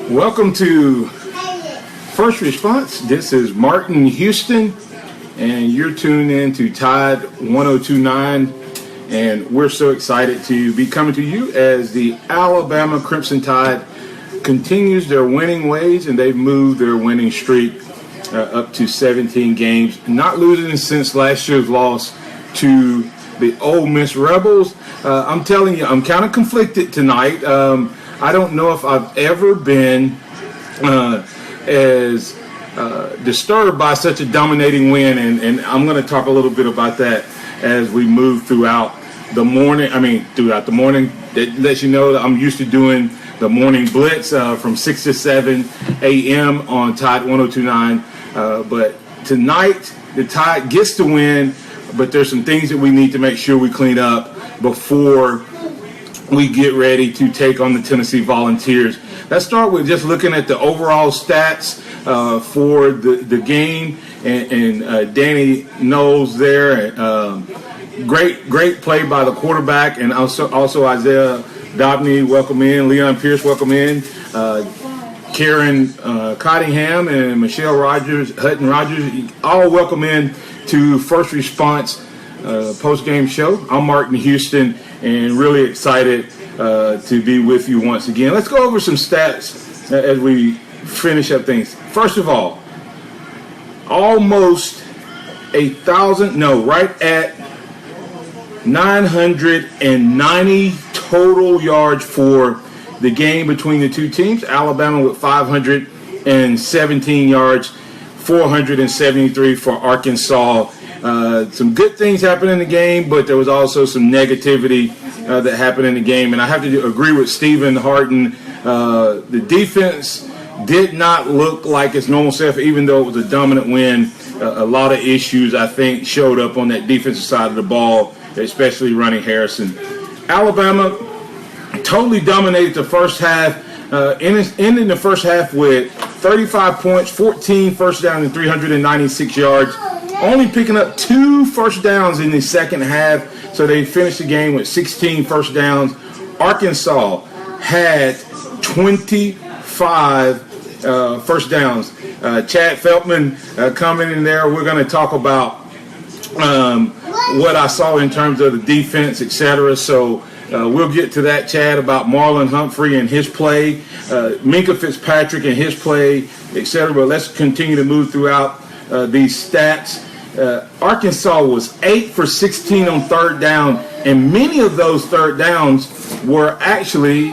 Welcome to First Response. This is Martin Houston, and you're tuned in to Tide 1029, and we're so excited to be coming to you as the Alabama Crimson Tide continues their winning ways, and they've moved their winning streak up to 17 games, not losing since last year's loss to the Ole Miss Rebels. I'm telling you, I'm kind of conflicted tonight. I don't know if I've ever been as disturbed by such a dominating win, and I'm going to talk a little bit about that as we move throughout the morning. Throughout the morning. That lets you know that I'm used to doing the morning blitz from 6 to 7 a.m. on Tide 1029. But tonight, the Tide gets to win, but there's some things that we need to make sure we clean up before we get ready to take on the Tennessee Volunteers. Let's start with just looking at the overall stats for the game, and Danny Knowles there. Great play by the quarterback, and also Isaiah Dobney, welcome in. Leon Pierce, welcome in. Karen Cottingham and Michelle Hutton Rogers, all welcome in to First Response post-game show. I'm Martin Houston, and really excited to be with you once again. Let's go over some stats as we finish up things. First of all, almost right at 990 total yards for the game between the two teams. Alabama with 517 yards, 473 for Arkansas. Some good things happened in the game, but there was also some negativity that happened in the game. And I have to agree with Stephen Harden. The defense did not look like its normal self, even though it was a dominant win. A lot of issues, I think, showed up on that defensive side of the ball, especially Ronnie Harrison. Alabama totally dominated the first half, ending the first half with 35 points, 14 first downs, and 396 yards. Only picking up 2 first downs in the second half, so they finished the game with 16 first downs. Arkansas had 25 first downs. Chad Feltman coming in there. We're going to talk about what I saw in terms of the defense, etc. So we'll get to that, Chad, about Marlon Humphrey and his play, Minkah Fitzpatrick and his play, etc. But let's continue to move throughout these stats. Arkansas was 8 for 16 on third down, and many of those third downs were actually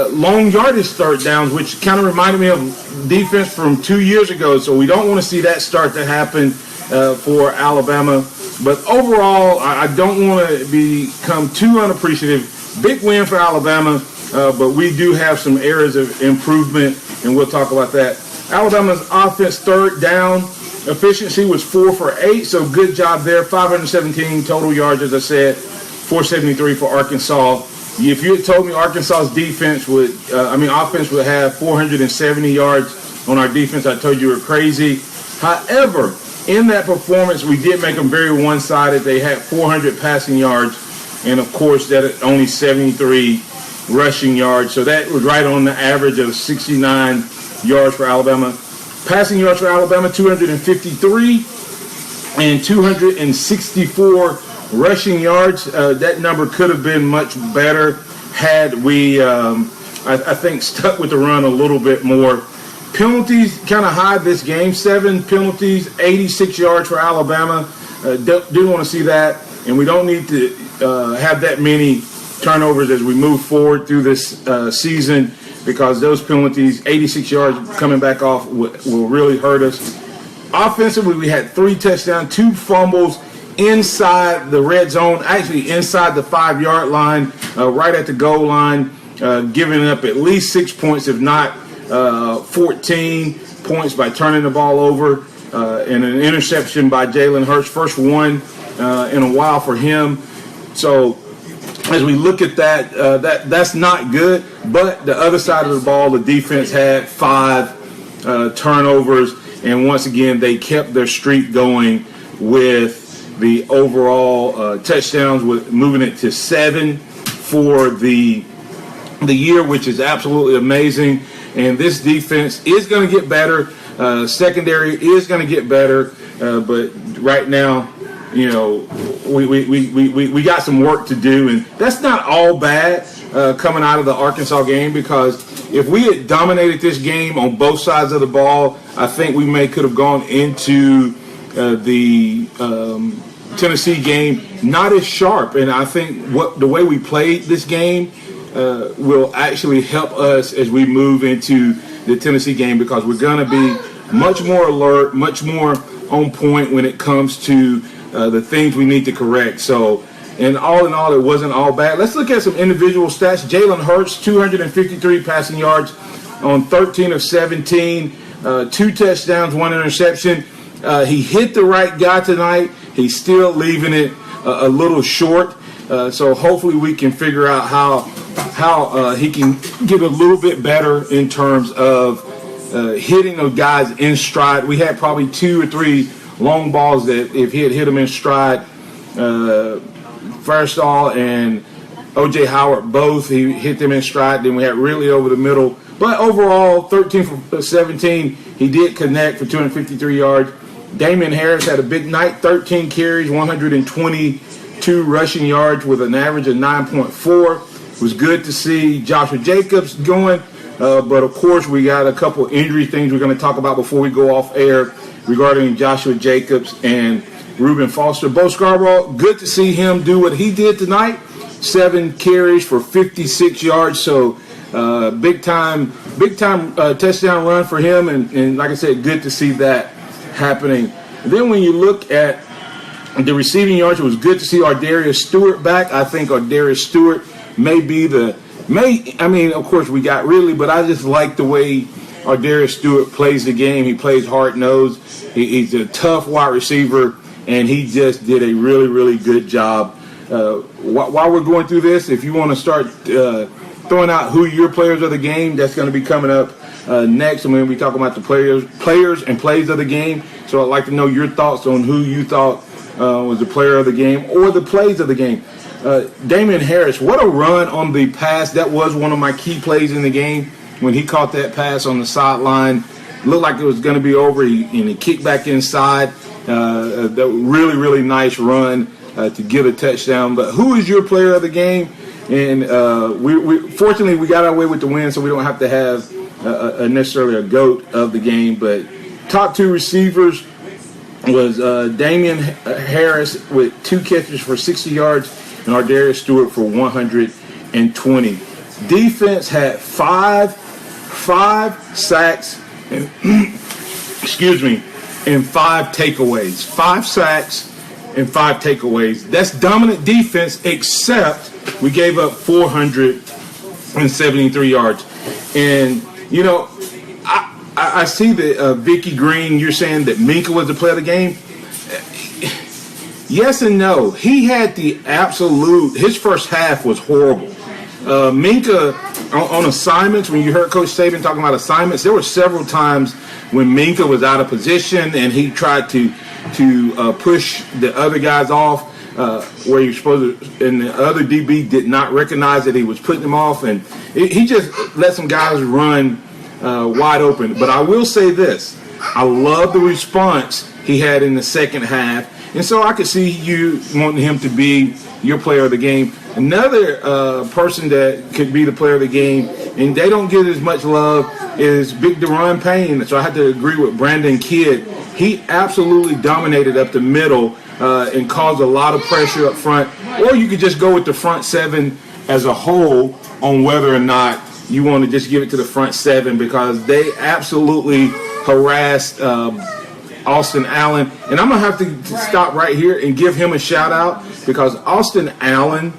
long yardage third downs, which kind of reminded me of defense from 2 years ago. So we don't want to see that start to happen for Alabama. But overall, I don't want to become too unappreciative. Big win for Alabama, but we do have some areas of improvement, and we'll talk about that. Alabama's offense third down efficiency was 4 for 8, so good job there. 517 total yards, as I said, 473 for Arkansas. If you had told me Arkansas's offense would have 470 yards on our defense, I told you were crazy. However, in that performance, we did make them very one-sided. They had 400 passing yards, and of course, that only 73 rushing yards. So that was right on the average of 69 yards for Alabama. Passing yards for Alabama, 253, and 264 rushing yards. That number could have been much better had we, I think, stuck with the run a little bit more. Penalties kind of high this game. 7 penalties, 86 yards for Alabama. Didn't want to see that, and we don't need to have that many turnovers as we move forward through this season, because those penalties, 86 yards coming back off, will really hurt us. Offensively, we had 3 touchdowns, 2 fumbles inside the red zone, actually inside the 5-yard line, right at the goal line, giving up at least 6 points, if not 14 points by turning the ball over, and an interception by Jalen Hurts, first one in a while for him. So as we look at that, that's not good. But the other side of the ball, the defense had 5 turnovers, and once again they kept their streak going with the overall touchdowns, with moving it to 7 for the the year, which is absolutely amazing. And this defense is going to get better. Secondary is going to get better. But right now, you know, we got some work to do. And that's not all bad coming out of the Arkansas game, because if we had dominated this game on both sides of the ball, I think we could have gone into the Tennessee game not as sharp. And I think the way we played this game will actually help us as we move into the Tennessee game, because we're going to be much more alert, much more on point when it comes to the things we need to correct. So, and all in all, it wasn't all bad. Let's look at some individual stats. Jalen Hurts, 253 passing yards on 13 of 17, 2 touchdowns, 1 interception. He hit the right guy tonight. He's still leaving it a little short. So hopefully we can figure out how he can get a little bit better in terms of hitting those guys in stride. We had probably 2 or 3 long balls that if he had hit them in stride, Fairstall and O.J. Howard both, he hit them in stride. Then we had Ridley over the middle. But overall, 13 for 17, he did connect for 253 yards. Damian Harris had a big night, 13 carries, 122 rushing yards with an average of 9.4. It was good to see Joshua Jacobs going. But, of course, we got a couple injury things we're going to talk about before we go off air regarding Joshua Jacobs and Reuben Foster. Bo Scarborough, good to see him do what he did tonight. 7 carries for 56 yards. So, big time touchdown run for him. And like I said, good to see that happening. And then when you look at the receiving yards, it was good to see Ardarius Stewart back. I think Ardarius Stewart of course we got Ridley, but I just like the way Ardarius Stewart plays the game. He plays hard-nosed. He's a tough wide receiver, and he just did a really, really good job. While we're going through this, if you want to start throwing out who your players of the game, that's going to be coming up next. I'm going to be talking about the players and plays of the game. So I'd like to know your thoughts on who you thought was the player of the game or the plays of the game. Damian Harris, what a run on the pass. That was one of my key plays in the game when he caught that pass on the sideline. Looked like it was going to be over, and he kicked back inside. That really, really nice run to get a touchdown. But who is your player of the game? And we fortunately, we got our way with the win, so we don't have to have necessarily a GOAT of the game. But top 2 receivers was Damian Harris with 2 catches for 60 yards and Ardarius Stewart for 120. Defense had 5 sacks and, and 5 takeaways. 5 sacks and 5 takeaways. That's dominant defense, except we gave up 473 yards. And, you know, I see that Vicky Green, you're saying that Minka was the player of the game. Yes and no. He had his first half was horrible. Minka, on assignments, when you heard Coach Saban talking about assignments, there were several times when Minka was out of position and he tried to push the other guys off where he was supposed to, and the other DB did not recognize that he was putting them off, and he just let some guys run wide open. But I will say this. I love the response he had in the second half. And so I could see you wanting him to be your player of the game. Another person that could be the player of the game, and they don't get as much love, is Big Deron Payne. So I have to agree with Brandon Kidd. He absolutely dominated up the middle and caused a lot of pressure up front. Or you could just go with the front 7 as a whole on whether or not you want to just give it to the front 7, because they absolutely harassed Austin Allen. And I'm going to have to stop right here and give him a shout out, because Austin Allen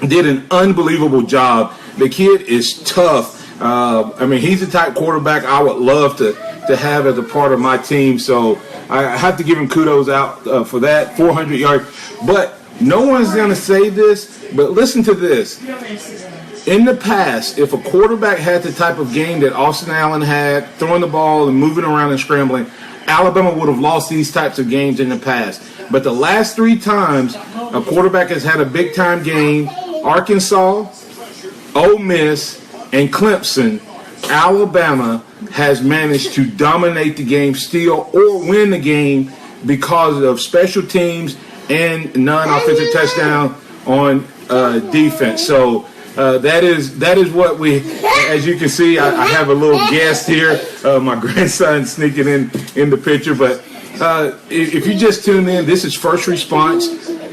did an unbelievable job. The kid is tough. He's the type quarterback I would love to have as a part of my team. So I have to give him kudos out for that, 400 yards. But no one's going to say this, but listen to this. In the past, if a quarterback had the type of game that Austin Allen had, throwing the ball and moving around and scrambling, Alabama would have lost these types of games in the past. But the last 3 times a quarterback has had a big-time game, Arkansas, Ole Miss, and Clemson, Alabama has managed to dominate the game, steal or win the game because of special teams and non-offensive touchdown on defense. So that is what we, as you can see, I have a little guest here, my grandson sneaking in the picture. But if you just tuned in, this is First Response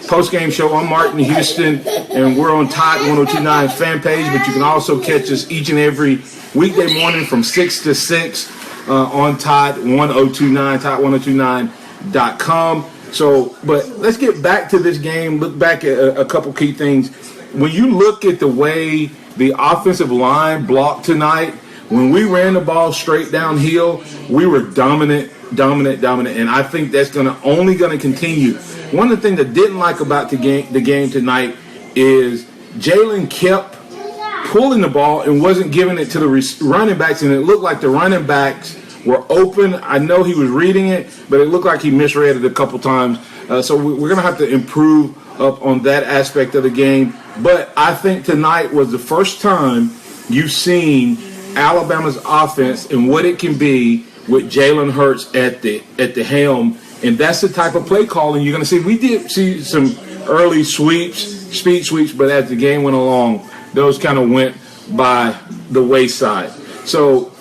Postgame Show. I'm Martin Houston, and we're on Tide 1029's fan page, but you can also catch us each and every weekday morning from 6 to 6 on Tide 1029, Tide1029.com. So, but let's get back to this game, look back at a couple key things. When you look at the way the offensive line blocked tonight, when we ran the ball straight downhill, we were dominant, and I think that's only going to continue. One of the things I didn't like about the game tonight is Jalen kept pulling the ball and wasn't giving it to the running backs, and it looked like the running backs were open. I know he was reading it, but it looked like he misread it a couple times. So we're going to have to improve up on that aspect of the game. But I think tonight was the first time you've seen Alabama's offense and what it can be with Jalen Hurts at the helm. And that's the type of play calling you're going to see. We did see some early speed sweeps, but as the game went along, those kind of went by the wayside. So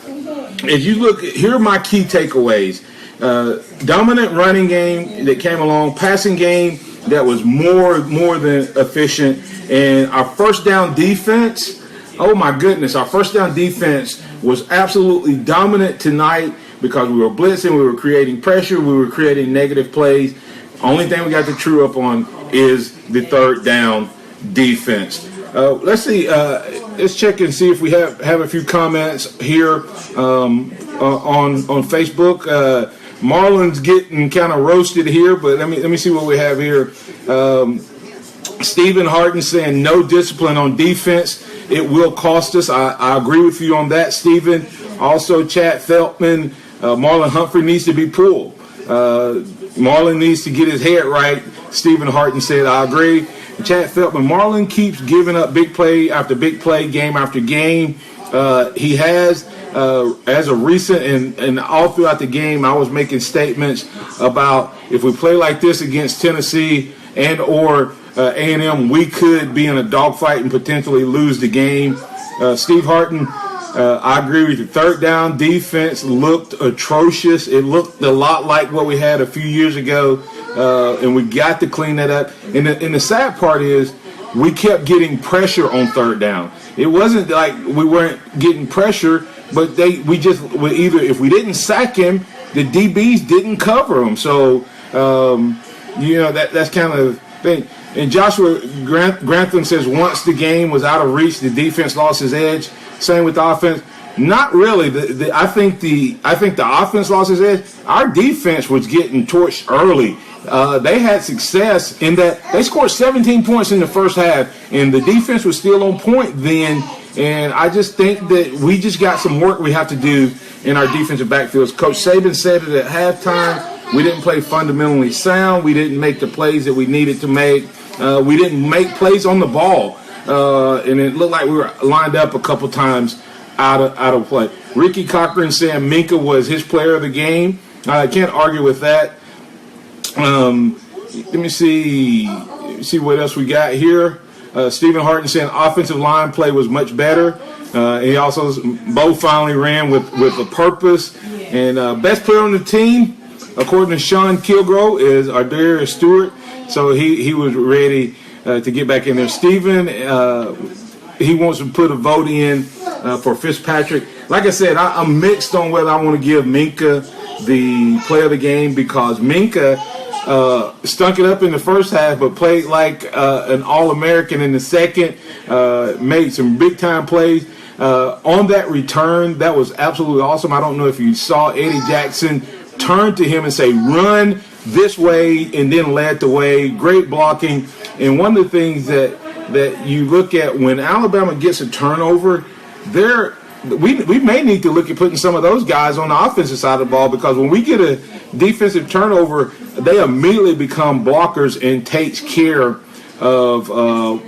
as you look, here are my key takeaways. Dominant running game that came along, passing game that was more than efficient, and our first down defense, oh my goodness, our first down defense was absolutely dominant tonight because we were blitzing, we were creating pressure, we were creating negative plays. Only thing we got to true up on is the third down defense. Let's see. Let's check and see if we have a few comments here on Facebook. Marlon's getting kind of roasted here, but let me see what we have here. Stephen Harden saying no discipline on defense. It will cost us. I agree with you on that, Stephen. Also, Chad Feltman, Marlon Humphrey needs to be pulled. Marlon needs to get his head right. Stephen Harden said, I agree. Chad Feltman, Marlon keeps giving up big play after big play, game after game. He has, as a recent and all throughout the game, I was making statements about if we play like this against Tennessee and or A&M, we could be in a dogfight and potentially lose the game. Steve Harden, I agree with you. Third down defense looked atrocious. It looked a lot like what we had a few years ago, and we got to clean that up. And the sad part is we kept getting pressure on third down. It wasn't like we weren't getting pressure, but we just either if we didn't sack him, the DBs didn't cover him. So that's kind of the thing. And Joshua Grantham says once the game was out of reach, the defense lost his edge. Same with the offense. Not really. I think the offense lost its edge. Our defense was getting torched early. They had success in that they scored 17 points in the first half, and the defense was still on point then. And I just think that we just got some work we have to do in our defensive backfields. Coach Saban said it at halftime. We didn't play fundamentally sound. We didn't make the plays that we needed to make. We didn't make plays on the ball. And it looked like we were lined up a couple times out of play. Ricky Cochran saying Minka was his player of the game. I can't argue with that. Let me see what else we got here. Stephen Harden saying offensive line play was much better. He also Bo finally ran with a purpose. And best player on the team, according to Sean Kilgore, is Ardarius Stewart. So he was ready to get back in there. Stephen, he wants to put a vote in for Fitzpatrick. Like I said, I'm mixed on whether I want to give Minka the play of the game because Minka stunk it up in the first half but played like an All-American in the second, made some big-time plays. On that return, that was absolutely awesome. I don't know if you saw Eddie Jackson turn to him and say, run this way, and then led the way. Great blocking. And one of the things that you look at when Alabama gets a turnover, we may need to look at putting some of those guys on the offensive side of the ball because when we get a defensive turnover, they immediately become blockers and takes care of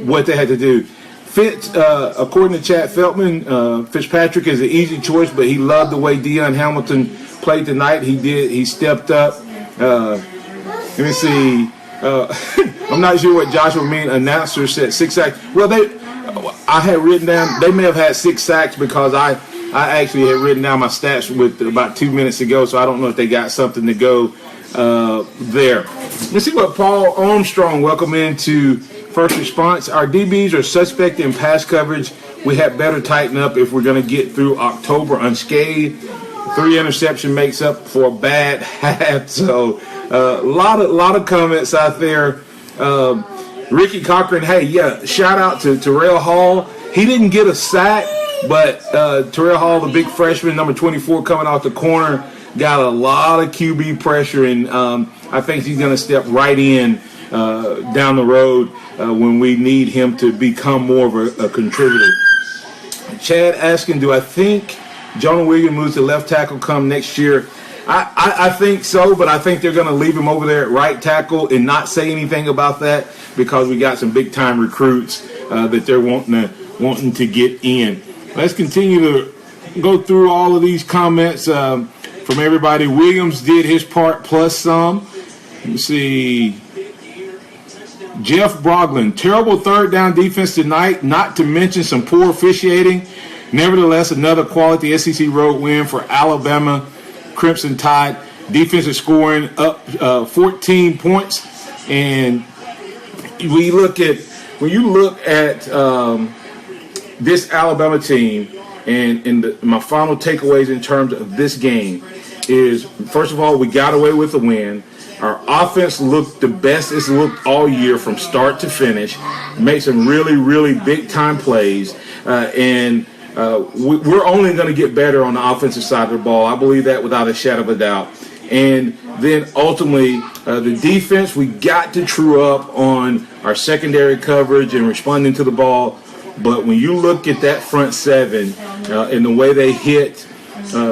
what they had to do. According to Chad Feltman, Fitzpatrick is an easy choice, but he loved the way Deion Hamilton played tonight. He stepped up. Let me see. I'm not sure what Joshua mean. Announcer said 6 sacks. Well, I had written down they may have had 6 sacks because I actually had written down my stats with about 2 minutes ago, so I don't know if they got something to go there. Let's see what Paul Armstrong, welcome into First Response. Our DBs are suspect in pass coverage. We had better tighten up if we're going to get through October unscathed. 3 interception makes up for a bad half. So a lot of comments out there. Ricky Cochran, hey, yeah, shout out to Terrell Hall. He didn't get a sack, but Terrell Hall, the big freshman, number 24, coming off the corner, got a lot of QB pressure, and I think he's going to step right in down the road when we need him to become more of a contributor. Chad asking, do I think Jonah Williams moves to left tackle come next year? I think so, but I think they're going to leave him over there at right tackle and not say anything about that because we got some big-time recruits that they're wanting to get in. Let's continue to go through all of these comments from everybody. Williams did his part plus some. Let me see. Jeff Brogland, terrible third down defense tonight, not to mention some poor officiating. Nevertheless, another quality SEC road win for Alabama Crimson Tide. Defense is scoring up 14 points. And when you look at this Alabama team, and my final takeaways in terms of this game is, first of all, we got away with the win. Our offense looked the best it's looked all year from start to finish. Made some really, really big-time plays. And we're only going to get better on the offensive side of the ball. I believe that without a shadow of a doubt. And then ultimately, the defense, we got to true up on our secondary coverage and responding to the ball. But when you look at that front seven and the way they hit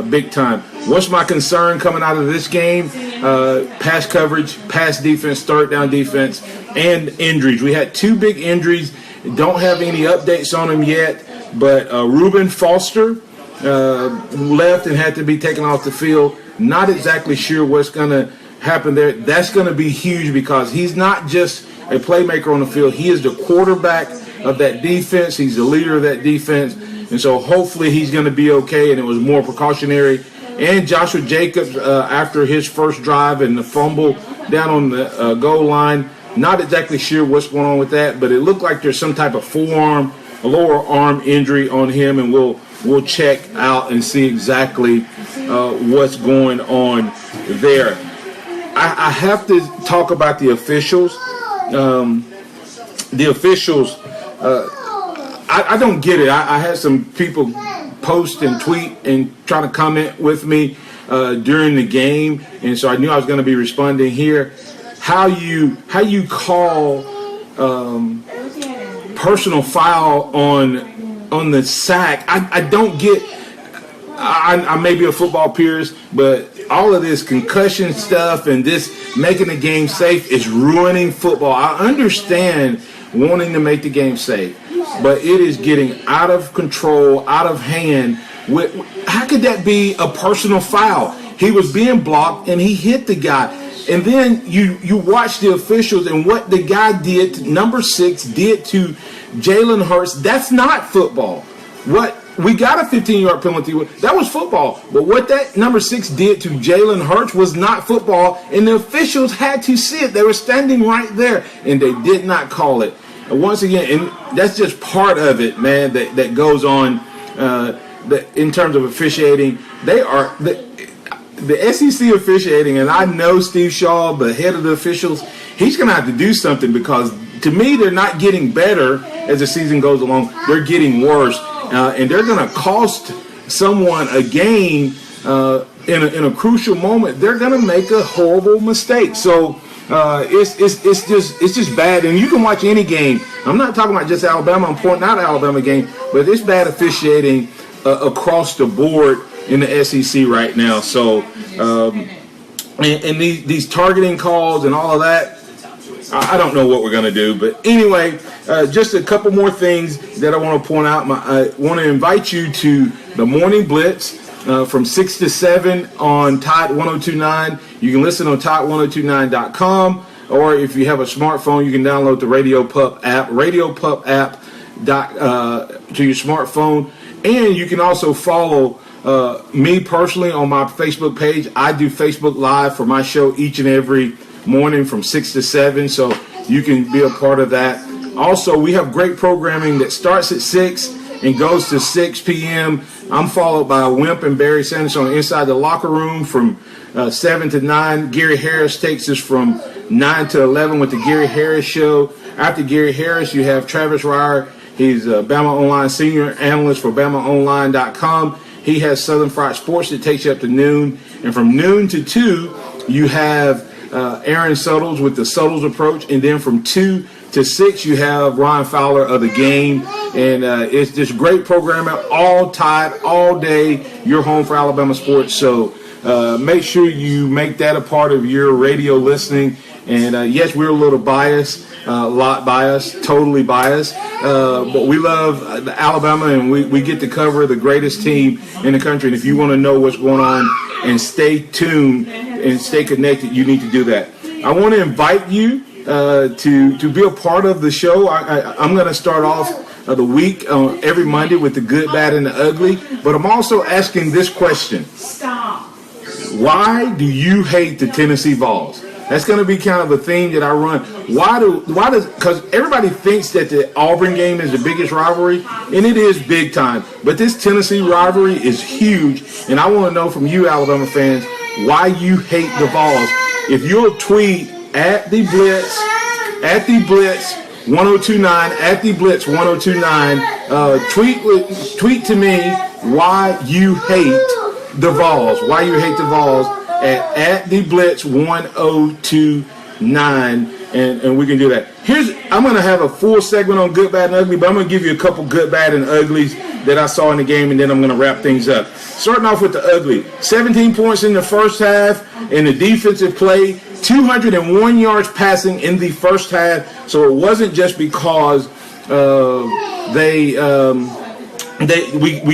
big time, what's my concern coming out of this game? Pass coverage, pass defense, third down defense, and injuries. We had 2 big injuries. Don't have any updates on them yet. But Reuben Foster left and had to be taken off the field. Not exactly sure what's going to happen there. That's going to be huge because he's not just a playmaker on the field. He is the quarterback of that defense. He's the leader of that defense. And so hopefully he's going to be okay, and it was more precautionary. And Joshua Jacobs, after his first drive and the fumble down on the goal line, not exactly sure what's going on with that, but it looked like there's some type of a lower arm injury on him, and we'll check out and see exactly what's going on there. I have to talk about the officials. The officials, I don't get it. I had some people post and tweet and try to comment with me during the game, and so I knew I was going to be responding here. How you call personal foul on the sack? I don't get. I may be a football purist, but all of this concussion stuff and this making the game safe is ruining football. I understand wanting to make the game safe, but it is getting out of control, out of hand. How could that be a personal foul? He was being blocked and he hit the guy. And then you watch the officials and what the guy did, number 6 did to Jalen Hurts. That's not football. What we got a 15-yard penalty. That was football. But what that number 6 did to Jalen Hurts was not football. And the officials had to see it. They were standing right there, and they did not call it. And once again, and that's just part of it, man, that goes on in terms of officiating. They are the SEC officiating, and I know Steve Shaw, the head of the officials, he's going to have to do something because, to me, they're not getting better as the season goes along. They're getting worse, and they're going to cost someone a game in a crucial moment. They're going to make a horrible mistake. So it's just bad. And you can watch any game. I'm not talking about just Alabama. I'm pointing out an Alabama game, but it's bad officiating across the board in the SEC right now. So and these targeting calls and all of that, I don't know what we're going to do. But anyway, just a couple more things that I want to point out. I want to invite you to the Morning Blitz from 6 to 7 on Tide 1029. You can listen on Tide1029.com, or if you have a smartphone, you can download the Radio Pup app to your smartphone. And you can also follow me personally on my Facebook page. I do Facebook Live for my show each and every morning from 6 to 7, so you can be a part of that. Also, we have great programming that starts at 6 and goes to 6 p.m. I'm followed by Wimp and Barry Sanders on Inside the Locker Room from 7 to 9. Gary Harris takes us from 9 to 11 with the Gary Harris Show. After Gary Harris, you have Travis Ryer. He's a Bama Online senior analyst for BamaOnline.com. He has Southern Fried Sports that takes you up to noon. And from noon to 2, you have Aaron Suttles with the Suttles Approach. And then from 2 to 6, you have Ron Fowler of The Game. And it's just great programming, all Tide, all day, your home for Alabama sports. So make sure you make that a part of your radio listening. And yes, we're a little biased, a lot biased, totally biased. But we love Alabama, and we get to cover the greatest team in the country. And if you want to know what's going on and stay tuned and stay connected, you need to do that. I want to invite you to be a part of the show. I'm going to start off the week every Monday with the good, bad, and the ugly. But I'm also asking this question. Stop. Why do you hate the Tennessee Vols? That's going to be kind of a theme that I run. Because everybody thinks that the Auburn game is the biggest rivalry, and it is big time. But this Tennessee rivalry is huge, and I want to know from you, Alabama fans, why you hate the Vols. If you'll tweet at the Blitz 1029, at the Blitz 1029, tweet to me why you hate the Vols. Why you hate the Vols at the Blitz 1029, and we can do that. I'm going to have a full segment on good, bad, and ugly, but I'm going to give you a couple good, bad, and uglies that I saw in the game, and then I'm going to wrap things up. Starting off with the ugly. 17 points in the first half in the defensive play, 201 yards passing in the first half. So it wasn't just because we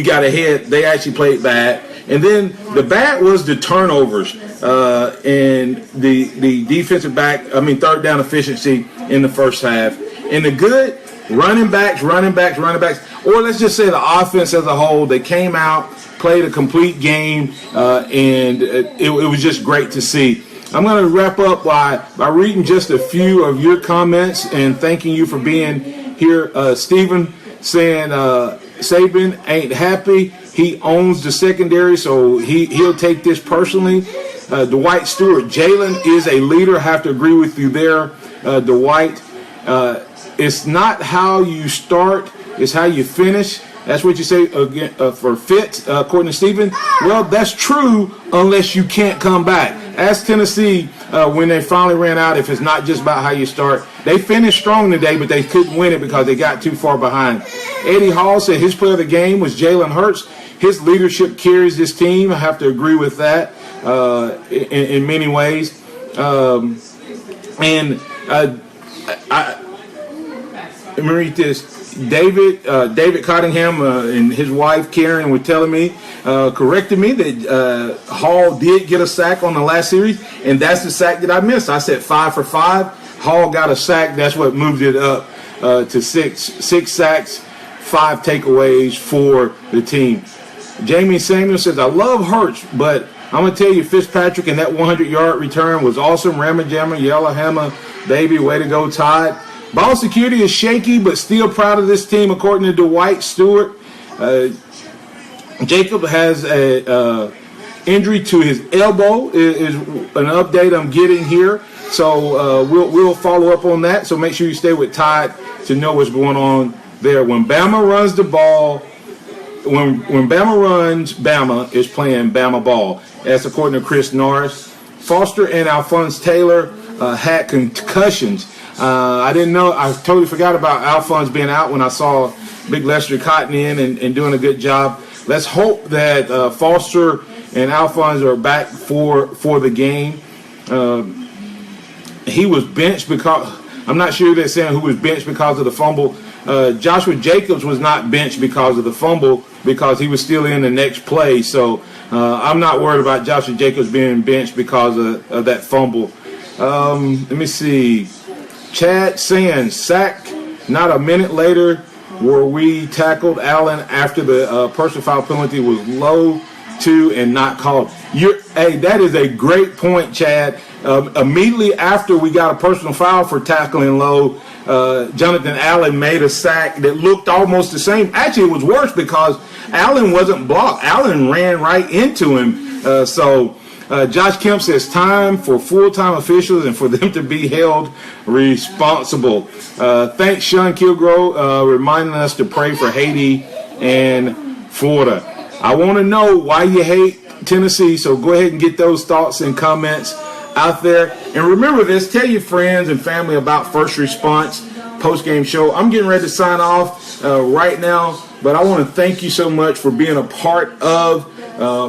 got ahead. They actually played bad. And then the bad was the turnovers and the defensive third down efficiency in the first half. And the good, running backs. Or let's just say the offense as a whole, they came out, played a complete game, and it was just great to see. I'm going to wrap up by reading just a few of your comments and thanking you for being here. Stephen saying Saban ain't happy. He owns the secondary, so he'll take this personally. Dwight Stewart, Jalen is a leader. I have to agree with you there, Dwight. It's not how you start, it's how you finish. That's what you say again, for Fitz, according to Stephen. Well, that's true unless you can't come back. Ask Tennessee when they finally ran out if it's not just about how you start. They finished strong today, but they couldn't win it because they got too far behind. Eddie Hall said his player of the game was Jalen Hurts. His leadership carries this team. I have to agree with that in many ways. Let me read this. David Cottingham and his wife Karen were telling me, corrected me that Hall did get a sack on the last series, and that's the sack that I missed. I said 5 for 5. Hall got a sack. That's what moved it up to 6 sacks, 5 takeaways for the team. Jamie Samuel says, I love Hurts, but I'm going to tell you, Fitzpatrick and that 100-yard return was awesome. Rammer Jammer, Yellow Hammer, baby, way to go, Todd. Ball security is shaky, but still proud of this team, according to Dwight Stewart. Jacob has a injury to his elbow, is an update I'm getting here. So we'll follow up on that. So make sure you stay with Todd to know what's going on there. When Bama runs the ball, when Bama runs, Bama is playing Bama ball. That's according to Chris Norris. Foster and Alphonse Taylor had concussions. I didn't know. I totally forgot about Alphonse being out when I saw Big Lester Cotton in and doing a good job. Let's hope that Foster and Alphonse are back for the game. He was benched because I'm not sure they're saying who was benched because of the fumble. Joshua Jacobs was not benched because of the fumble because he was still in the next play. So I'm not worried about Joshua Jacobs being benched because of that fumble. Let me see. Chad saying sack. Not a minute later where we tackled Allen after the personal foul penalty was low to and not called. Hey, that is a great point, Chad. Immediately after we got a personal foul for tackling low, Jonathan Allen made a sack that looked almost the same. Actually, it was worse because Allen wasn't blocked. Allen ran right into him. Josh Kemp says time for full-time officials and for them to be held responsible. Thanks, Sean Kilgrove, reminding us to pray for Haiti and Florida. I want to know why you hate Tennessee, so go ahead and get those thoughts and comments out there. And remember this, tell your friends and family about First Response Post-Game Show. I'm getting ready to sign off right now, but I want to thank you so much for being a part of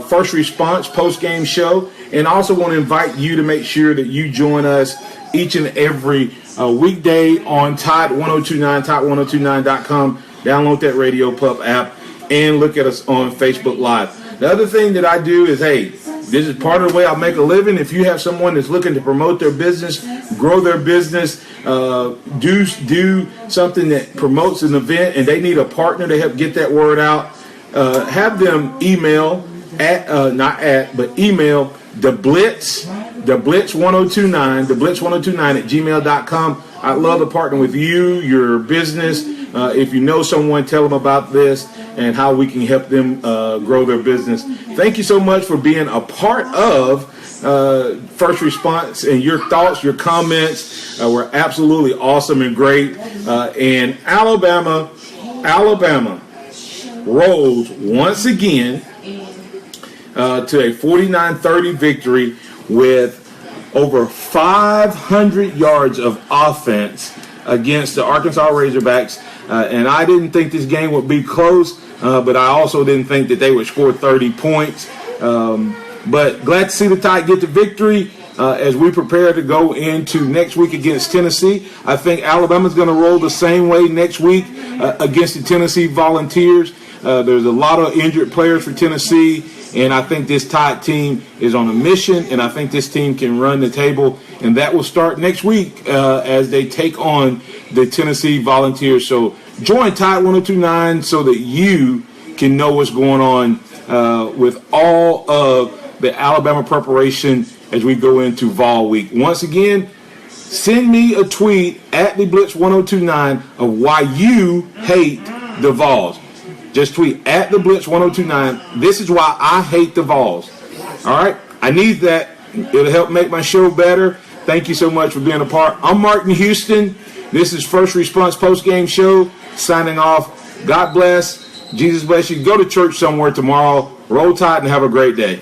First Response Post-Game Show, and I also want to invite you to make sure that you join us each and every weekday on Tide 1029, Tide1029.com. Download that Radio Pup app and look at us on Facebook Live. The other thing that I do is, hey, this is part of the way I make a living. If you have someone that's looking to promote their business, grow their business, do something that promotes an event, and they need a partner to help get that word out, have them email email the Blitz 1029 at gmail.com. I'd love to partner with you, your business. If you know someone, tell them about this and how we can help them grow their business. Thank you so much for being a part of First Response, and your thoughts, your comments were absolutely awesome and great. And Alabama rolls once again to a 49-30 victory with over 500 yards of offense against the Arkansas Razorbacks. And I didn't think this game would be close, but I also didn't think that they would score 30 points. But glad to see the Tide get the victory as we prepare to go into next week against Tennessee. I think Alabama's going to roll the same way next week against the Tennessee Volunteers. There's a lot of injured players for Tennessee, and I think this Tide team is on a mission, and I think this team can run the table, and that will start next week as they take on the Tennessee Volunteers. So join Tide 1029 so that you can know what's going on with all of the Alabama preparation as we go into Vol Week. Once again, send me a tweet at the Blitz 1029 of why you hate the Vols. Just tweet at the Blitz 1029. This is why I hate the Vols. All right? I need that. It'll help make my show better. Thank you so much for being a part. I'm Martin Houston. This is First Response Post-Game Show. Signing off. God bless. Jesus bless you. Go to church somewhere tomorrow. Roll Tide and have a great day.